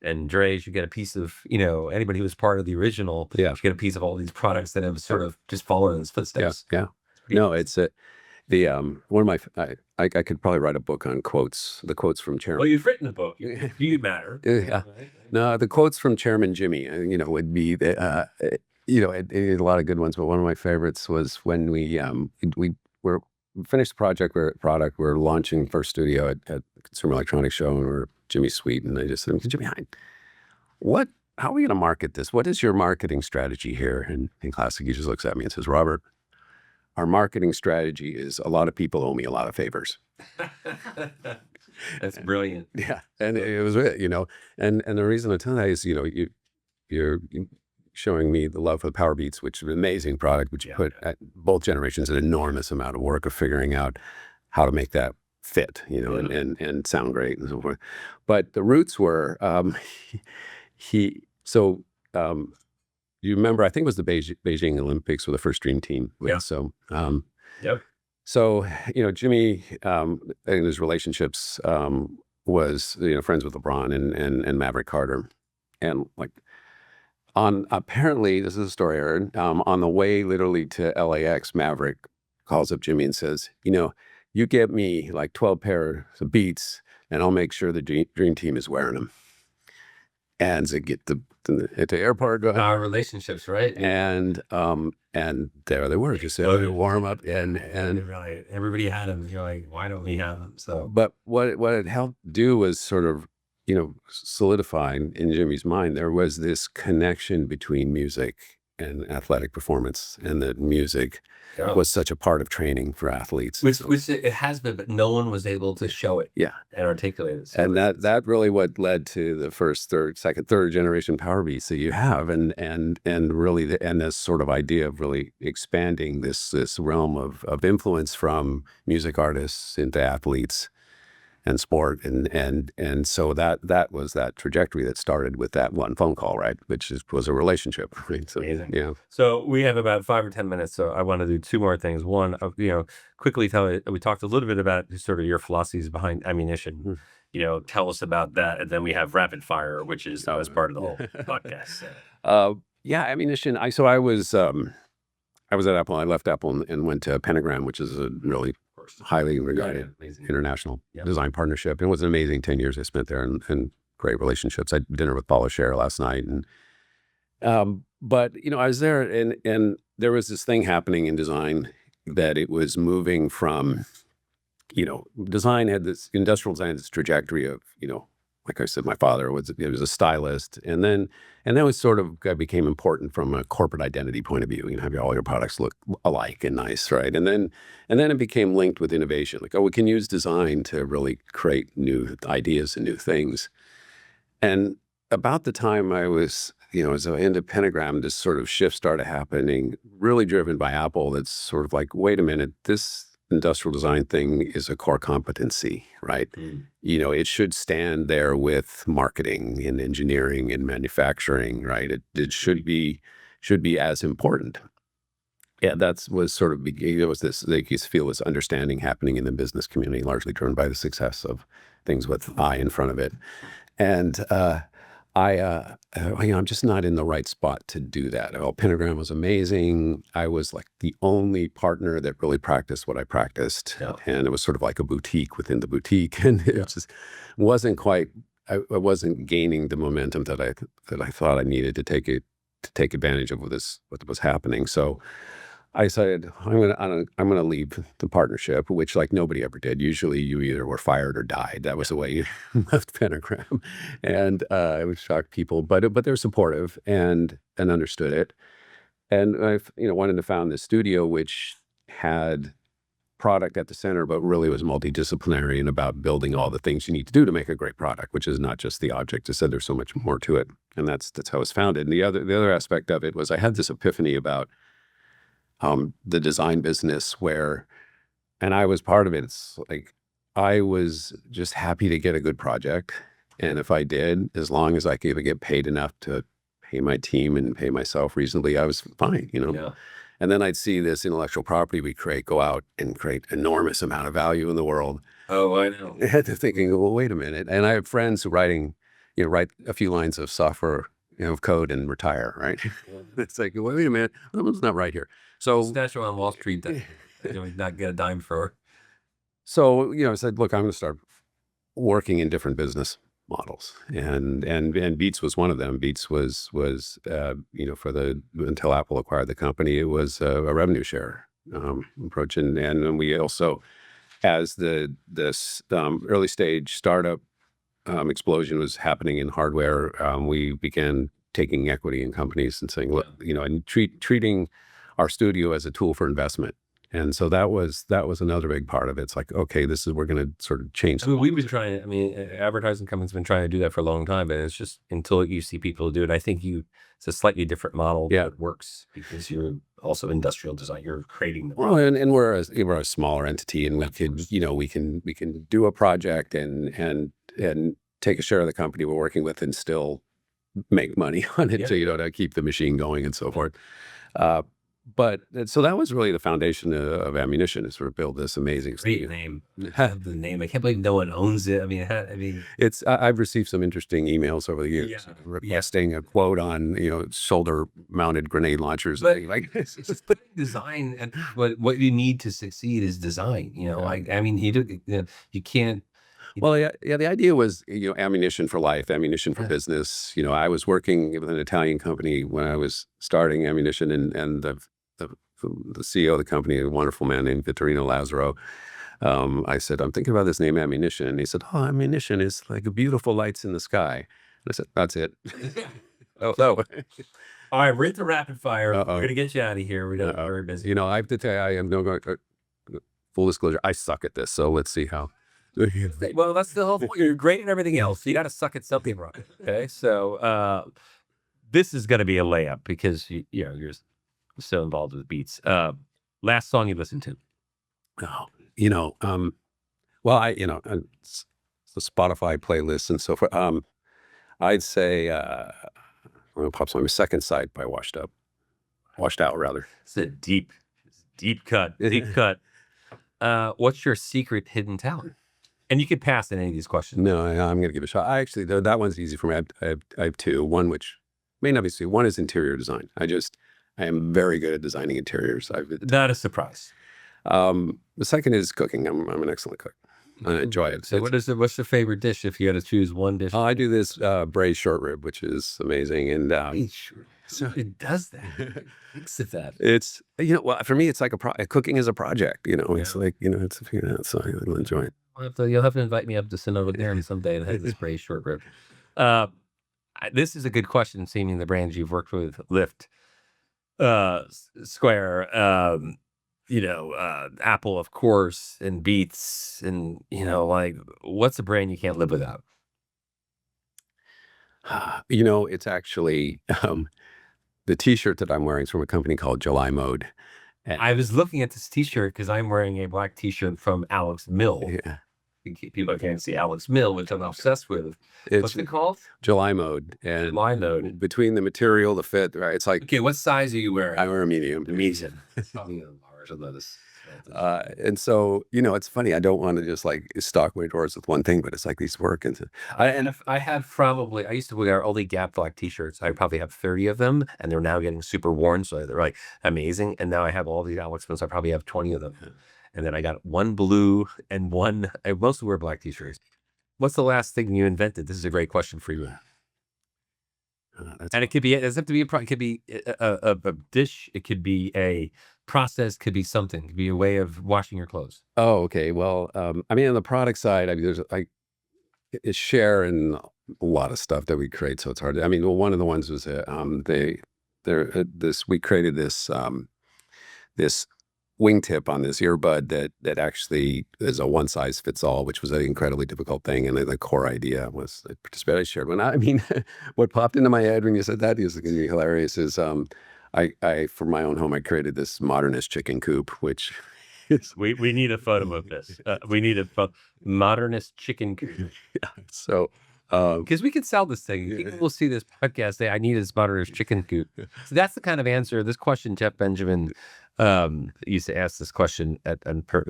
and Dre should get a piece of, you know, anybody who was part of the original, Yeah. should get a piece of all these products that have sort of just followed in his footsteps. Yeah. No, it's one of my I could probably write a book on quotes, the quotes from Chairman. Well, you've written a book. You matter. Yeah. No, the quotes from Chairman Jimmy, you know, would be you know, a lot of good ones, but one of my favorites was when we finished the product, we're launching first studio at the Consumer Electronics Show, and we're Jimmy's suite, and I just said, Jimmy, how are we going to market this? What is your marketing strategy here? And in classic, he just looks at me and says, Robert, our marketing strategy is a lot of people owe me a lot of favors. That's brilliant. Yeah. And it was, you know, and the reason I tell that is, you know, you're showing me the love for the Power Beats, which is an amazing product, which you put at both generations an enormous amount of work of figuring out how to make that fit, you know, and sound great and so forth. But the roots were, you remember, I think it was the Beijing Olympics with the first Dream Team. Yeah. So, Yep. so, you know, Jimmy, in his relationships, was, you know, friends with LeBron and Maverick Carter. And like apparently, this is a story I heard, on the way literally to LAX, Maverick calls up Jimmy and says, you know, you get me like 12 pairs of Beats and I'll make sure the Dream Team is wearing them. And to get at the airport, Our relationships, right? and there they were, just warm up, and Right. Everybody had them. You're like, why don't we have them? So, but what it helped do was sort of, you know, solidifying in Jimmy's mind, there was this connection between music and athletic performance, and that music was such a part of training for athletes. Which it has been, but no one was able to show it. Yeah. And articulate it. So and that really what led to the first, second, third generation Power Beats that you have, and really this sort of idea of really expanding this realm of influence from music artists into athletes and sport, and so that was that trajectory that started with that one phone call, right, which was a relationship, right? So, amazing. yeah. So we have about 5 or 10 minutes, so I want to do two more things. One, you know, quickly we talked a little bit about sort of your philosophies behind ammunition. You know, tell us about that, and then we have rapid fire, which is as part of the whole podcast. Yeah, ammunition. I was at Apple. I left Apple and went to Pentagram, which is a really highly regarded international design partnership. It was an amazing 10 years I spent there, and great relationships. I had dinner with Paula Scher last night, and but you know, I was there, and there was this thing happening in design that it was moving from, you know, industrial design had this trajectory of, you know, like I said, my father was a stylist, and then it was sort of became important from a corporate identity point of view. You know, have all your products look alike and nice, right? And then it became linked with innovation. Like, oh, we can use design to really create new ideas and new things. And about the time I was, you know, as I into Pentagram, this sort of shift started happening, really driven by Apple. That's sort of like, wait a minute, this industrial design thing is a core competency, right? You know, it should stand there with marketing and engineering and manufacturing, right? It should be as important. Yeah, was sort of, it was this, like, you feel this understanding happening in the business community, largely driven by the success of things with I in front of it. And you know, I'm just not in the right spot to do that. Well, Pentagram was amazing. I was like the only partner that really practiced what I practiced. And it was sort of like a boutique within the boutique. And it just wasn't quite, I wasn't gaining the momentum that I thought I needed to take advantage of what was happening. So I decided I'm gonna leave the partnership, which like nobody ever did. Usually you either were fired or died. That was the way you left Pentagram, and it would shock people, but they're supportive and understood it. And I, you know, wanted to found this studio which had product at the center, but really was multidisciplinary and about building all the things you need to do to make a great product, which is not just the object. I said there's so much more to it, and that's how it's founded. And the other aspect of it was I had this epiphany about the design business and I was part of it. It's like I was just happy to get a good project, and if I did, as long as I could get paid enough to pay my team and pay myself reasonably, I was fine. Yeah. And then I'd see this intellectual property we create go out and create enormous amount of value in the world. Oh, I know. I had to thinking, well, wait a minute. And I have friends who write a few lines of software, of code and retire, right? It's like, wait a minute, it's not right here. So Statue on Wall Street that not get a dime for. So, I said, look, I'm going to start working in different business models, and Beats was one of them. Beats was until Apple acquired the company, it was a revenue share approach, and we also, as this early stage startup explosion was happening in hardware, we began taking equity in companies and saying, look, and treating our studio as a tool for investment. And so that was another big part of it. It's like, okay, we're going to sort of change. We've been trying. Advertising companies have been trying to do that for a long time, and it's just until you see people do it. I think it's a slightly different model. Yeah, that works because you're also industrial design. You're creating them. Well, and we're a smaller entity, and we can do a project and take a share of the company we're working with and still make money on it, to keep the machine going and so forth. But so that was really the foundation of Ammunition, to sort of build this amazing great name. The name, I can't believe no one owns it. I've received some interesting emails over the years requesting a quote on shoulder-mounted grenade launchers. But it's design, and what you need to succeed is design. You can't. Well, the idea was, ammunition for life, ammunition for business. I was working with an Italian company when I was starting Ammunition, and the CEO of the company, a wonderful man named Vittorino Lazzaro. I said, I'm thinking about this name Ammunition. And he said, oh, ammunition is like beautiful lights in the sky. And I said, that's it. Oh, no. All right, we're at the rapid fire. We're going to get you out of here. We're very busy. I have to tell you, I am full disclosure, I suck at this. So let's see how. Well, that's the whole point. You're great at everything else. You got to suck at something right. Okay, so this is going to be a layup because you're so involved with Beats. Last song you listened to? Well, it's the Spotify playlist and so forth. I'd say pops on my Second Sight by Washed Out rather. It's a deep cut. What's your secret hidden talent? And you could pass in any of these questions. No, I'm going to give it a shot. That one's easy for me. I have two. One which may not be two. One is interior design. I am very good at designing interiors. Not a surprise. The second is cooking. I'm an excellent cook. I enjoy it. So what's your favorite dish if you had to choose one dish? I do this braised short rib, which is amazing. And so it does that. Thinks of that. It's well, for me, it's like cooking is a project. It's like it's figuring out. So I enjoy it. You'll have to invite me up to Sonoma Dairy someday and have this braised short rib. This is a good question, seeing the brands you've worked with, Lyft, Square, Apple, of course, and Beats, and what's a brand you can't live without? It's actually the T-shirt that I'm wearing is from a company called July Mode. And I was looking at this T-shirt because I'm wearing a black T-shirt from Alex Mill. Yeah. People can't see Alex Mill, which I'm obsessed with. What's it called? July Mode. And July Mode. Between the material, the fit, right? It's like. Okay, what size are you wearing? I wear a medium. Medium. And so, it's funny. I don't want to just like stock my drawers with one thing, but it's like these work. And if I used to wear only Gap black T-shirts. I probably have 30 of them, and they're now getting super worn. So they're like amazing. And now I have all these Alex Mills. I probably have 20 of them. And then I got one blue and one. I mostly wear black T-shirts. What's the last thing you invented? This is a great question for you. And it could be. It doesn't have to be it could be a dish. It could be a process. Could be something. It could be a way of washing your clothes. Oh, okay. Well, on the product side, there's it's share in a lot of stuff that we create. So it's hard. One of the ones was we created this wingtip on this earbud that actually is a one size fits all, which was an incredibly difficult thing. And the core idea was I participated. I shared one. I mean, what popped into my head when you said that is going to be hilarious. Is I for my own home I created this modernist chicken coop, which is We need a photo of this. We need a modernist chicken coop. yeah. So because we can sell this thing. People will see this podcast. Say, "I need this modernist chicken coop." So that's the kind of answer. This question, Jeff Benjamin used to ask this question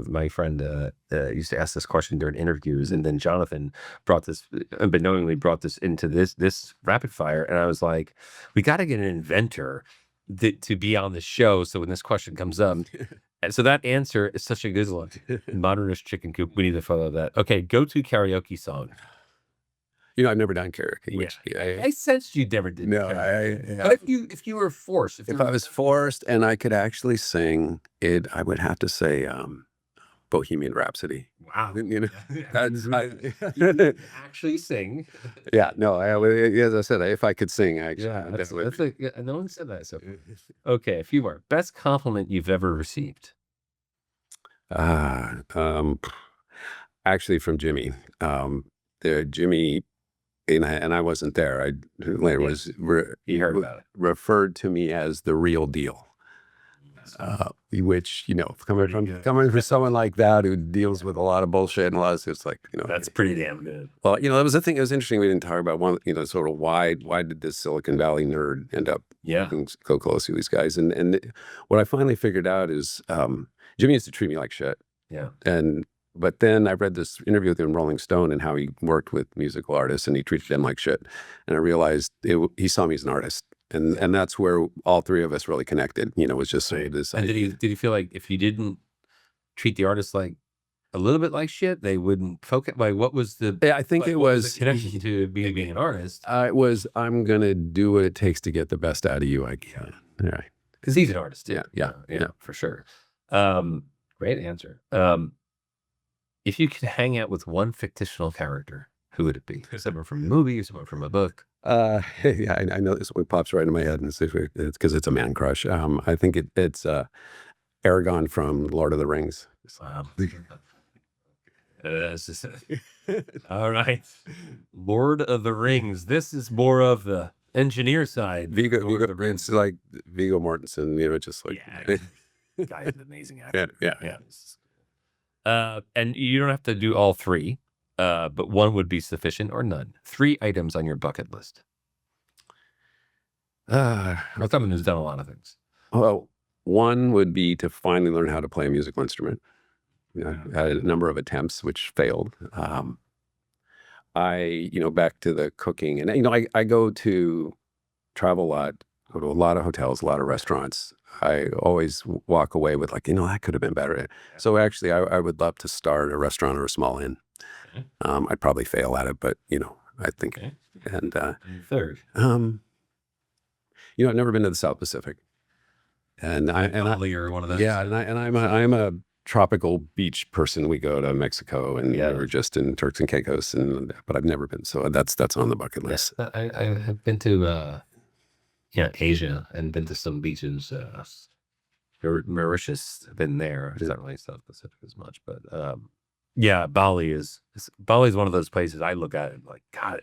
my friend used to ask this question during interviews, and then Jonathan brought this, unknowingly brought this into this rapid fire, and I was like, "We got to get an inventor to be on the show." So when this question comes up. So that answer is such a good one. Modernist chicken coop. We need a photo of that. Okay, go-to karaoke song. I've never done karaoke. Which, I sensed you never did. No, But if you were forced, if I was forced and I could actually sing it, I would have to say Bohemian Rhapsody. Wow, That's actually sing. Yeah, no. As I said, if I could sing, actually, No one said that. So okay, a few more. Best compliment you've ever received. Actually, from Jimmy. Jimmy. And I wasn't there. I later was You heard about it. referred to me as the real deal, which coming from someone like that who deals with a lot of bullshit and a lot of it's like That's pretty damn good. Well, that was the thing. It was interesting. We didn't talk about one. Sort of why did this Silicon Valley nerd end up working so close to these guys? And what I finally figured out is Jimmy used to treat me like shit. Yeah. But then I read this interview with him in Rolling Stone and how he worked with musical artists and he treated them like shit. And I realized he saw me as an artist. And that's where all three of us really connected, was just sort of this. And did he feel like if you didn't treat the artist like a little bit like shit, they wouldn't focus? Like, what was the? I think it was the connection to being an artist. It was I'm gonna do what it takes to get the best out of you I can. All right. Because he's an artist too. Yeah, for sure. Great answer. If you could hang out with one fictional character, who would it be? Someone from a movie or someone from a book? Yeah, I know this one pops right in my head, and it's because it's a man crush. I think it's Aragorn from Lord of the Rings. All right, Lord of the Rings. This is more of the engineer side. Viggo, it's like Viggo Mortensen. Just like guy is an amazing actor. Yeah. And you don't have to do all three, but one would be sufficient or none. 3 items on your bucket list. Or someone who's done a lot of things. Well, one would be to finally learn how to play a musical instrument. I had a number of attempts which failed. Back to the cooking, and I go to travel a lot, go to a lot of hotels, a lot of restaurants. I always walk away with that could have been better. So actually, I would love to start a restaurant or a small inn. I'd probably fail at it, but I think. Okay. And third, I've never been to the South Pacific, and Bali or one of those. Yeah, and I'm a tropical beach person. We go to Mexico and we're just in Turks and Caicos, but I've never been. So that's on the bucket list. Yes, I have been to Asia and been to some beaches. Mauritius, I've been there. It's not really South Pacific as much, but Bali is one of those places I look at and like, God,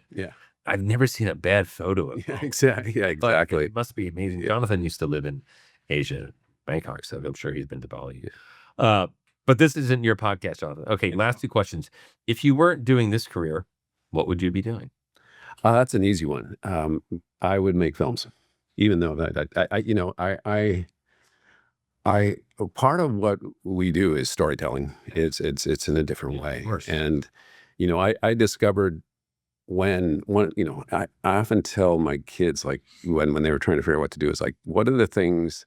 I've never seen a bad photo of Bali. Exactly. Yeah, exactly. It must be amazing. Jonathan used to live in Asia, Bangkok, so I'm sure he's been to Bali. But this isn't your podcast, Jonathan. Okay, last 2 questions. If you weren't doing this career, what would you be doing? That's an easy one. I would make films. Even though I part of what we do is storytelling. It's in a different way. And, I discovered I often tell my kids, like when they were trying to figure out what to do, is like, what are the things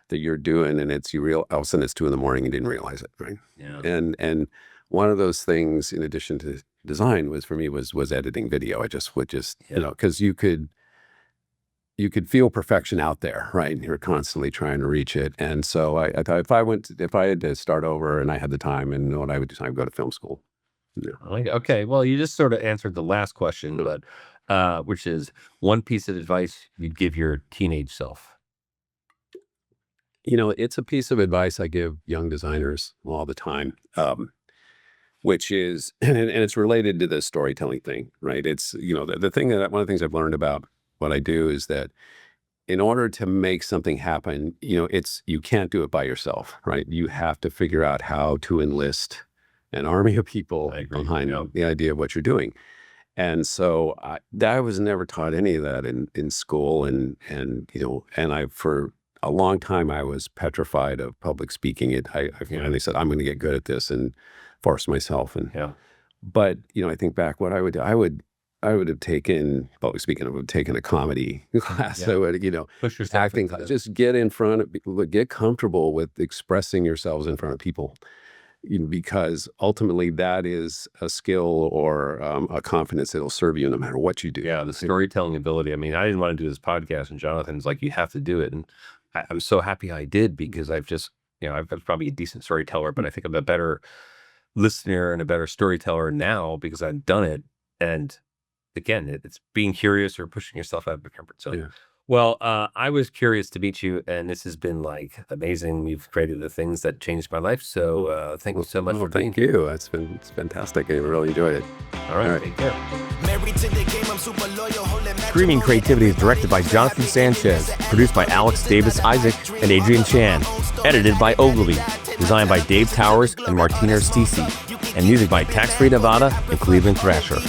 that you're doing and all of a sudden it's 2 a.m. you didn't realize it. Right. Yeah. And one of those things, in addition to design, was editing video. I just would because you could could feel perfection out there, right? And you're constantly trying to reach it. And so I thought if I had to start over and I had the time, and what I would do, I would go to film school. Yeah. Okay. Well, you just sort of answered the last question, but which is one piece of advice you'd give your teenage self. It's a piece of advice I give young designers all the time, which is, and it's related to the storytelling thing, right? It's, the thing that one of the things I've learned about what I do is that in order to make something happen, you can't do it by yourself, right? You have to figure out how to enlist an army of people behind the idea of what you're doing. And so I was never taught any of that in school. And for a long time, I was petrified of public speaking. I finally said, I'm going to get good at this and force myself. But, I think back what I would do, I would have taken, public speaking, I would have taken a comedy class. I would, push yourself acting class, just get in front of people, get comfortable with expressing yourselves in front of people. Because ultimately that is a skill or a confidence that'll serve you no matter what you do. Yeah, the storytelling ability. I mean, I didn't want to do this podcast, and Jonathan's like, you have to do it. And I'm so happy I did, because I've just, I've probably a decent storyteller, but I think I'm a better listener and a better storyteller now because I've done it. And again, it's being curious or pushing yourself out of your comfort zone. Yeah. Well, I was curious to meet you, and this has been like amazing. We've created the things that changed my life. So thank you so much for being here. Thank you. It's fantastic. I really enjoyed it. All right. Take care. Screaming Creativity is directed by Jonathan Sanchez, produced by Alex Davis Isaac and Adrian Chan, edited by Ogilvy, designed by Dave Towers and Martina Stisi, and music by Tax Free Nevada and Cleveland Thrasher.